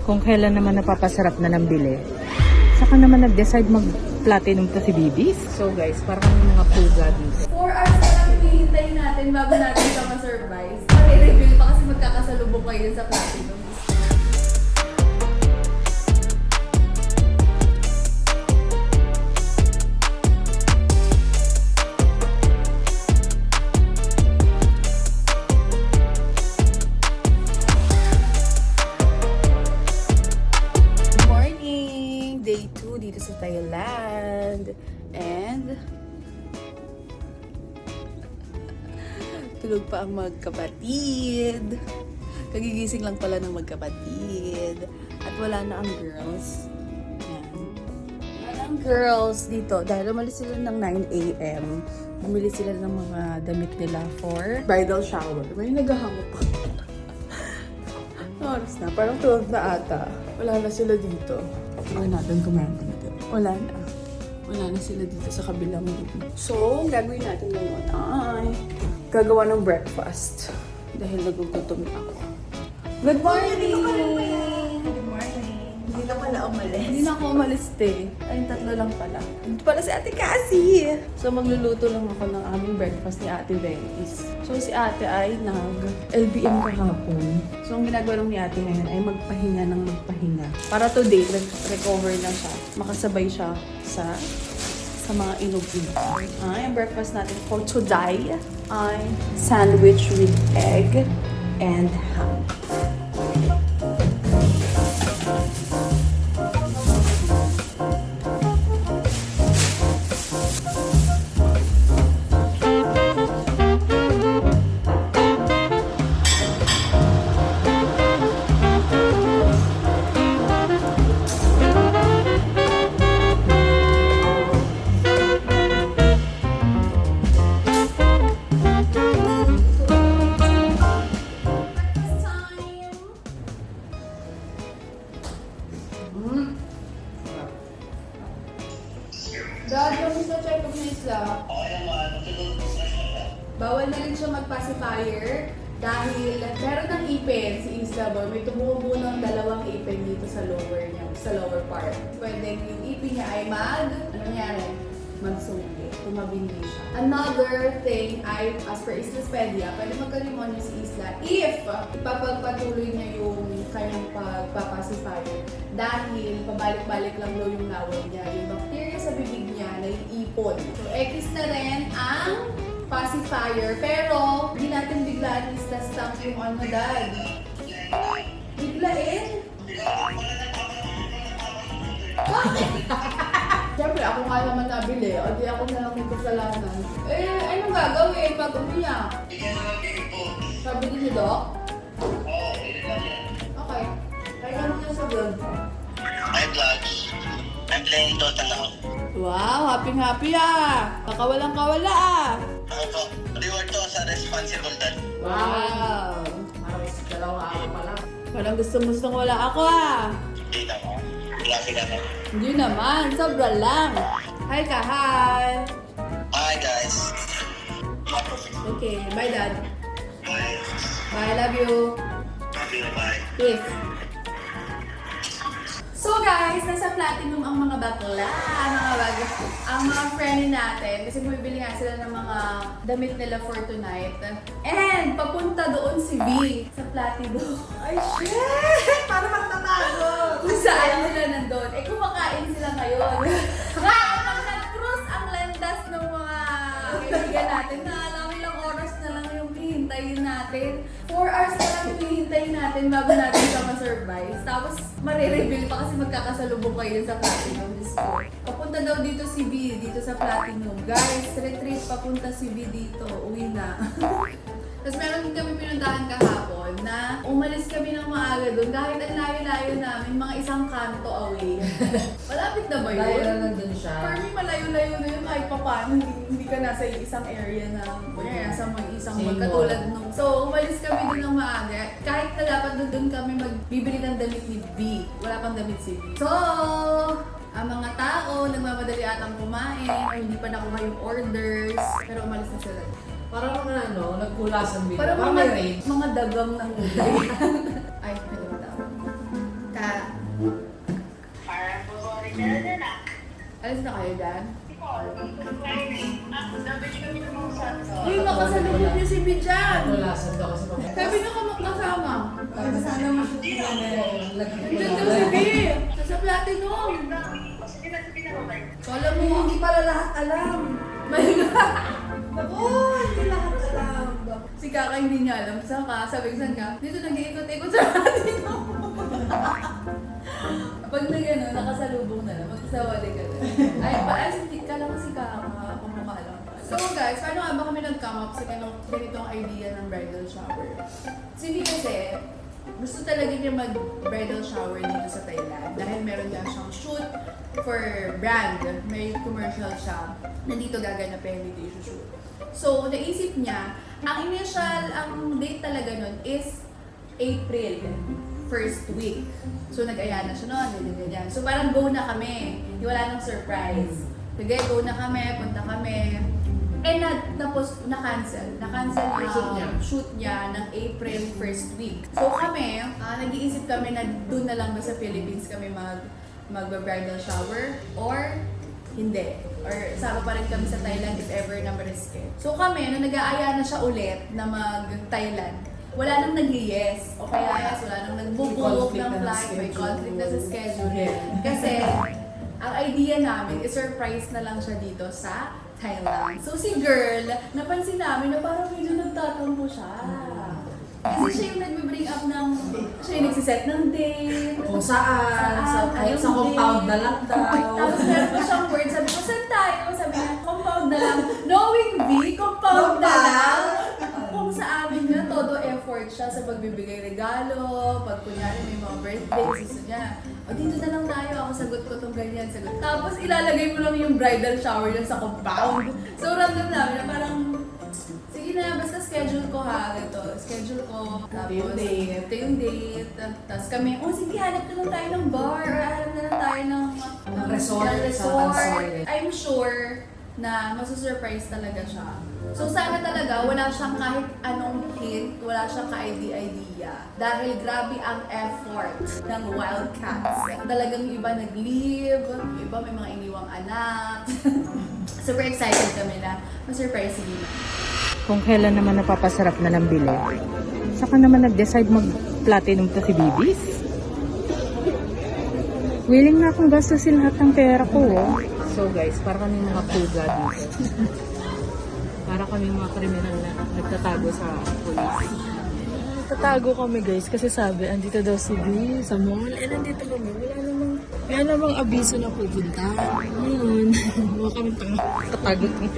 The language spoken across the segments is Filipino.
kung kailan naman napapasarap na ng bili. Saka naman nag-decide mag-platinum to si Bibis. So guys, parang mga pool gabbies. 4 hours na lang hihintayin natin bago natin siya ma-surprise. Pare-reveal pa kasi magkakasalubong kayo sa platinum. Day 2 dito sa Thailand. And tulog pa ang magkapatid. Kagigising lang pala ng magkapatid. At wala na ang girls. Yan. Wala na ang girls dito. Dahil umalis sila ng 9 a.m. Bumili sila ng mga damit nila for bridal shower. May naghahango pa. Oras na. Parang 12 na ata. Wala na sila dito. Tingnan natin kung meron dito. Wala na. Wala na sila dito sa kabilang room. So, ang gagawin natin ngayon ay gagawa ng breakfast. Dahil nagugutom na ako. Good morning! Good morning. Hindi na pala umalis. Hindi na ako umalis, te. Ay, tatlo lang pala. Ito pala si Ate Cassie. So, magluluto lang ako ng aming breakfast ni Ate Venice. So, si Ate ay nag-LBM kahapon. So, ang ginagawa lang ni Ate ngayon ay magpahinga ng magpahinga. Para today, recover na siya. Makasabay siya sa mga inog-inog. Ay, ang breakfast natin for today ay sandwich with egg and ham. Dad, yung sa check of Isla, bawal na rin siya mag-pacifier dahil meron ng ipin si Isla Boy. May tumubo ng 2 ipin dito sa lower niya, sa lower part. Pwede yung ipin niya ay ano nangyari? Magsugi. Tumabindi siya. Another thing ay, as per Islaspedia, pwede magka-pneumonia si Isla if ipapagpatuloy niya yung kanyang pagpapacifier dahil pabalik-balik lang daw yung laway niya. Yung bacteria sa bibig niya naiipon. So, X na rin ang pacifier. Pero, hindi natin biglaan isla-stamp yung ano, Dad. Biglain? Bakit? Siyempre, ako nga naman nabili. O di ako na lang may kasalanan. Eh, anong gagawin pag umiyak? Sabi din ni Doc? Okay. Kaya ano niya sa vlog? Hi vlogs. I'm playing Dota now. Wow, happy ah! Kakawalang-kawala ah! Ako po, reward to sa responsible dad. Wow! Halos 2 araw pa lang. Parang gustong wala ako ah! Hindi na mo. Grabe ka na. Hindi naman, sobra lang! Hi ka, hi! Hi guys. Okay, bye Dad. Bye. Bye, love you! Love you, bye. Yes. So guys, nasa platinum ang mga bakla, ang mga friend natin kasi bumibili nga sila ng mga damit nila for tonight. And papunta doon si V sa platinum. Ay, shit! Para magtatago! Kung saan sila nandun. Eh kumakain sila ngayon. Pag nag-cruise ang landas ng mga kaibigan natin na alam ilang oras na lang yung hihintayin natin. 4 hours na lang yung hihintayin natin bago natin siya ma-surprise. Tapos marireveal pa kasi magkakasalubong kayo sa Platinum. Papunta daw dito si B, dito sa Platinum. Guys, retreat papunta si B dito. Uwi na. Tapos meron din kami pinuntahan kahapon na umalis kami ng maaga doon kahit ang layo-layo namin, mga 1 kanto away. Malapit na ba yun? Dahil na nandun siya. For me, malayo-layo na yun kahit pa paano. Hindi ka nasa isang area na, nasa isang Same magkatulad nung. So, umalis kami doon ng maaga. Kahit na dapat doon kami magbibili ng damit ni B. Wala pang damit si B. So, ang mga tao, nagmamadali atang kumain, o hindi pa nakuha yung orders, pero umalis na sila. Parang mga nagkulasan bigla. Parang Parang may rain. mga dagang ng uday. Ay, may dumadaan. Alis na kayo dyan? Uy, makasalubog niyo si Bijan! Sabi na ka makasama. Sana mashoot na Bijan daw si B! Sa Platinum! Kala mo, Hindi pala lahat alam. Oo, hindi lahat alam. si Kaka hindi niya alam. Saan ka? Sabi ko, saan ka? Dito nag-iikot-ikot sa Platinum. Pag na gano'n, nakasalubong na lang. Magkasawali ka na. Ay, hindi ka lang si Kaka. Kumukha lang. So guys, paano nga ba kami nag-come up sa ganitong idea ng bridal shower? Hindi kasi, gusto talaga niya mag-bridal shower dito sa Thailand. Dahil meron nga siyang shoot for brand. May commercial siya. Nandito gaganapin, dito shoot. So, naisip niya, ang initial, ang date talaga nun is April. First week. So, nag-aya na siya noon, ganyan. So, parang go na kami. Wala nang surprise. Sige, go na kami, punta kami. Tapos, na-cancel. Na-cancel yung shoot niya ng April first week. So, kami, nag-iisip kami na doon na lang ba sa Philippines kami mag-bridal shower or hindi. Or sama pa rin kami sa Thailand if ever na mariske. So, kami, nung nag-aaya na siya ulit na mag-Thailand, wala nang nag-yes. O kaya wala nang nag-book ng flight. May conflict na sa schedule. Kasi, ang idea namin is surprise na lang siya dito sa Thailand. So si girl, napansin namin na parang medyo nagtatampo siya. Kasi siya yung nagbe-bring up ng, siya yung nagsiset ng date. Kung saan, kahit sa compound na lang daw. Tapos meron pa siyang word, sabi ko, saan tayo? Sabi niya, compound na lang. Knowing B, compound na lang. Kung sa amin nga, todo effort siya sa pagbibigay regalo, pag kunyari may mga birthday, gusto niya. O dito na lang tayo, ako sagot ko tong ganyan, sagot. Tapos ilalagay mo lang yung bridal shower niya sa compound. So random namin na parang, sige na, basta schedule ko ha, ganito. Schedule ko, tapos ito yung date. Tapos kami, sige, hanap na lang tayo ng bar, or hanap na lang tayo ng Resort, sa Pansol. I'm sure na masusurprise talaga siya. So sana talaga wala siyang kahit anong hint, wala siyang ka-idea. Dahil grabe ang effort ng Wildcats. Talagang yung iba nag-leave, yung iba may mga iniwang anak. Super excited kami na ma-surprise si Gina. Kung kailan naman napapasarap na ng bili, saka naman nag-decide mag-platinum to si Bibis. Willing na akong gastusin lahat ng pera ko. Oh. So guys, para kami mga puga dito. Para kami mga kriminal na nagtatago sa police. Nagtatago kami guys kasi sabi, andito daw si B sa mall. Nandito kami. Wala namang abiso na pupunta. Ngayon, mga kami tatagot mo.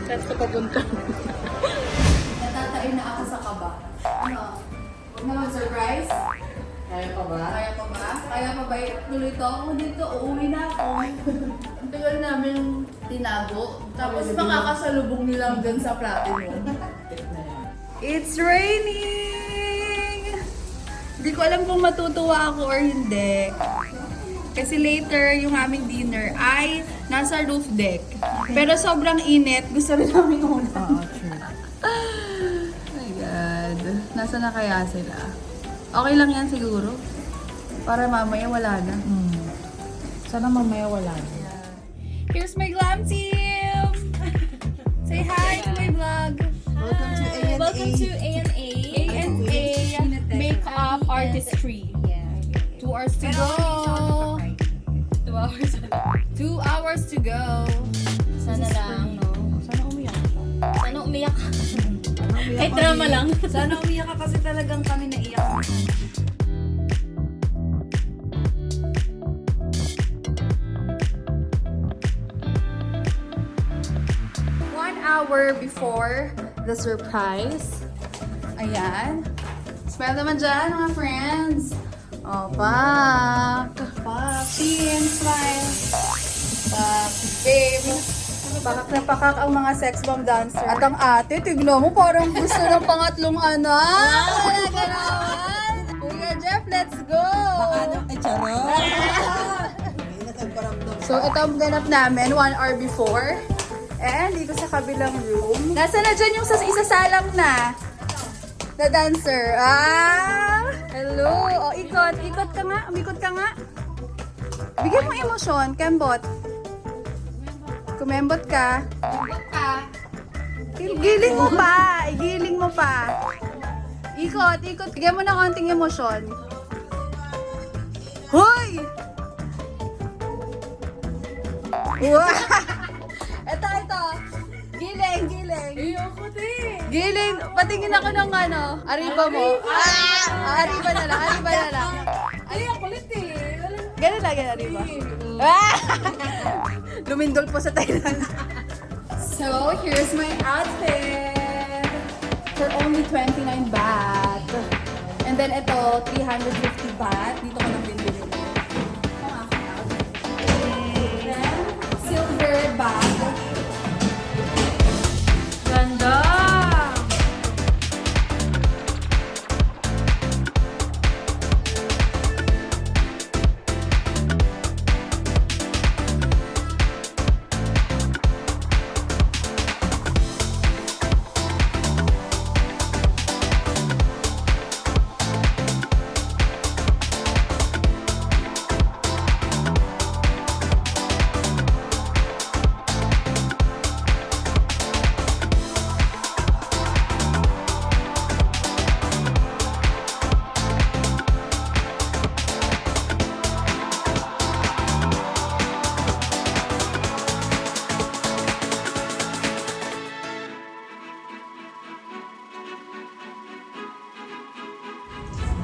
Saan sa papunta? Natatain na ako sa kaba. Ano? Huwag naman surprise? Kaya pa ba? Kaya pa ba? Kaya pa ba tuloy to? Ako dito, uuwi na ako. Ang tagal namin tinago. Tapos makakasalubong nilang dyan sa Platinum. It's raining! Hindi ko alam kung matutuwa ako or hindi. Kasi later, yung aming dinner ay nasa roof deck. Pero sobrang init. Gusto rin namin una. Oo, true. Oh my God. Nasa na kaya sila? Okay lang yan siguro. Para mamaya wala na. Sana mamaya wala na. Here's my glam team! Say hi to my vlog! Welcome to A&A. Welcome to A&A. A&A Makeup Artistry. 2 hours to go. 2 hours. 2 hours to go. Sana lang, no? Sana umiyak siya. Sana umiyak ka. Kahit drama lang. Sana umiyak ka kasi talagang kami naiyak. 1 hour before the surprise. Ayan. Smile naman dyan, mga friends. Oh, pak. Pak. Chin, smile. Pak. Babe. Pakak na pakak ang mga sex bomb dancer. At ang ate, tignan mo, parang gusto ng pangatlong anak. Wala ka naman. Kuya Jeff, let's go. Ay, charot! So, ito ang ganap namin 1 hour before. And dito sa kabilang room. Nasa na dyan yung isasalang na? The dancer. Ah! Hello! O, ikot. Ikot ka nga. Umikot ka nga. Bigyan mo emosyon, Kembot. kumembot ka. Giling mo pa. Igiling mo pa. Ikot, ikot. Bigyan mo ng konting emosyon. Hoy! Wow! Ito. Giling, giling. Ayoko din. Giling. Patingin ako ng ano, ariba mo. Ariba na lang. Ay, ang kulit eh. Ganun lang, ariba. Ah! Lumindol po sa Thailand. So, here's my outfit. For only 29 baht. And then ito, 350 baht. Dito ko lang din binili. Ang aking outfit. Then, silver bag. Ganda!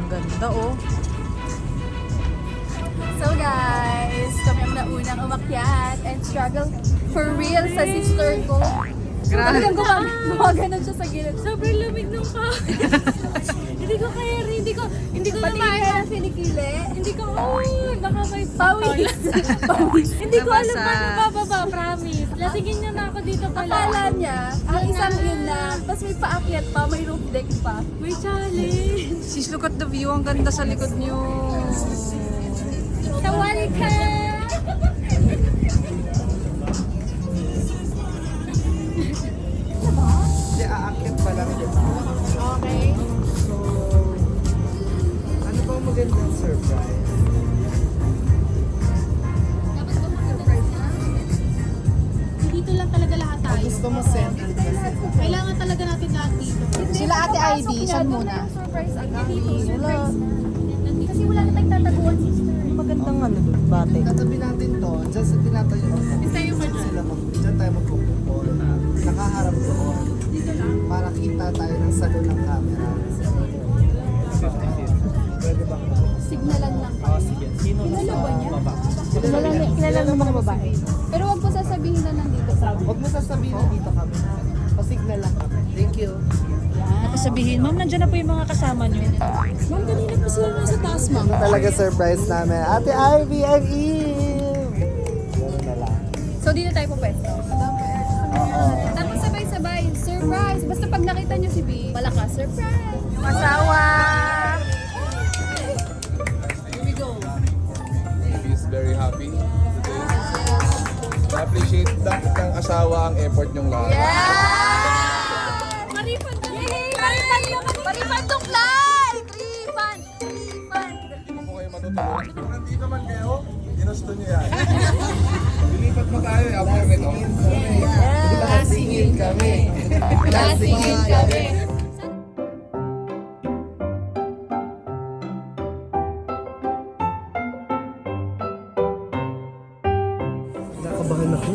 Ang ganda oh. So guys, kami ang naunang umakyat and struggle for real sa sister ko. Grabe. Talagang gumaganon siya sa gilid. Sobrang lamig nung Hindi ko kaya rin. Hindi ko Pati na yung kaya kinikili. Hindi ko, baka may Pawis. Pawis. Hindi ko alam Nabasa. paano bababa, promise. Lasigin niyo na ako dito pala. Akala niya, ang isang yun na, tapos may paakyat pa, may roof deck pa. May challenge. Sis, look at the view. Ang ganda sa likod niyo. Tawari ka! Hindi, aakyat pa lang yun. Okay. So, ano bang magandang surprise? Dapat ba mag-surprise na? Dito lang talaga lahat tayo. Gusto mo centered kasi. Kailangan talaga natin lahat dito. Sila Ate ID, saan muna? Surprise agad dito. Surprise. Kasi wala na tayong tataguan, sister. Magandang ano doon, bate. Katabi natin to, dyan sa tinatayo ako. Tayo ba dyan? Sila dyan tayo magpupupol. Nakaharap doon. Para kita tayo ng salon ng camera. 50-50. Pwede bang Signalan lang. sige. Sino na sa baba? Kilala ng mga babae. Pero wag ko sasabihin na nandito sa Huwag mo sasabihin na dito kami. Pasignal lang kami. Thank you. Sabihin, ma'am, nandiyan na po yung mga kasama niyo. Ma'am, kanina pa sila nasa taas, ma'am. Ito talaga surprise namin. Ate Ivy and Eve! Ganun na lang. So, dito tayo po pwesto. Tapos sabay-sabay, surprise! Basta pag nakita niyo si B, malakas, surprise! Asawa! He's very happy today. Appreciate ng asawa ang effort niyong lahat. Marifan ka! Marifan tuklay! Marifan! Hindi mo po kayo matutulungan. Kung nandito man kayo, ginusto niyo yan. Lilipat mo tayo after nito. Lasingin kami. Lasingin kami. Nakabahan ako.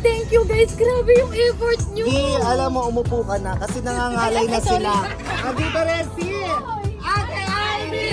thank you guys. Grabe yung effort nyo. Di, alam mo, umupo ka na kasi nangangalay na sila. Andito rin si Ate Ivy!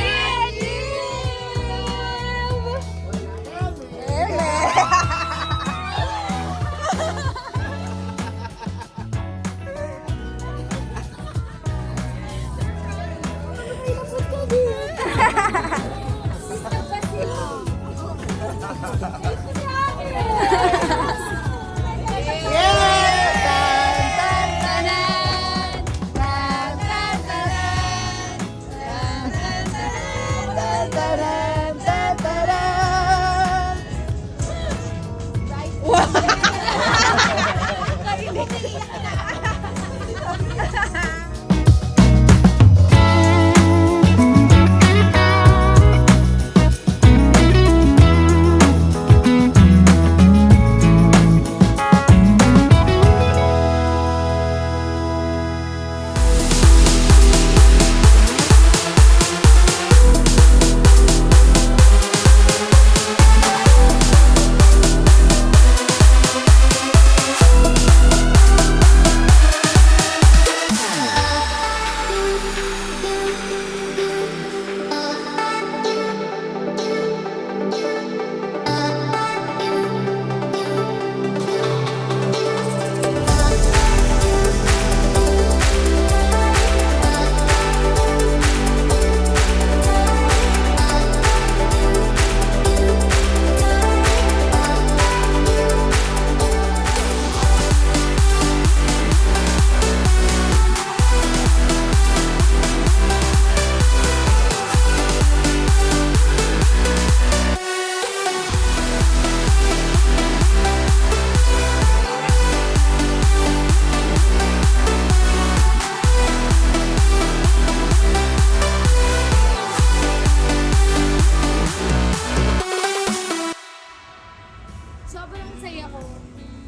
Sobrang saya ko.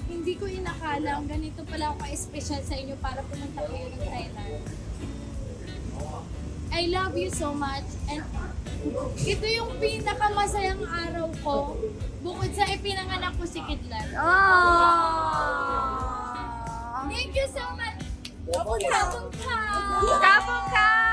Hindi ko inakala ganito pala ako ka-special sa inyo para pumunta kayo ng Thailand. I love you so much and ito yung pinakamasayang araw ko bukod sa ipinanganak ko si Kidlan. Thank you so much! Kapong ka! Kapong ka!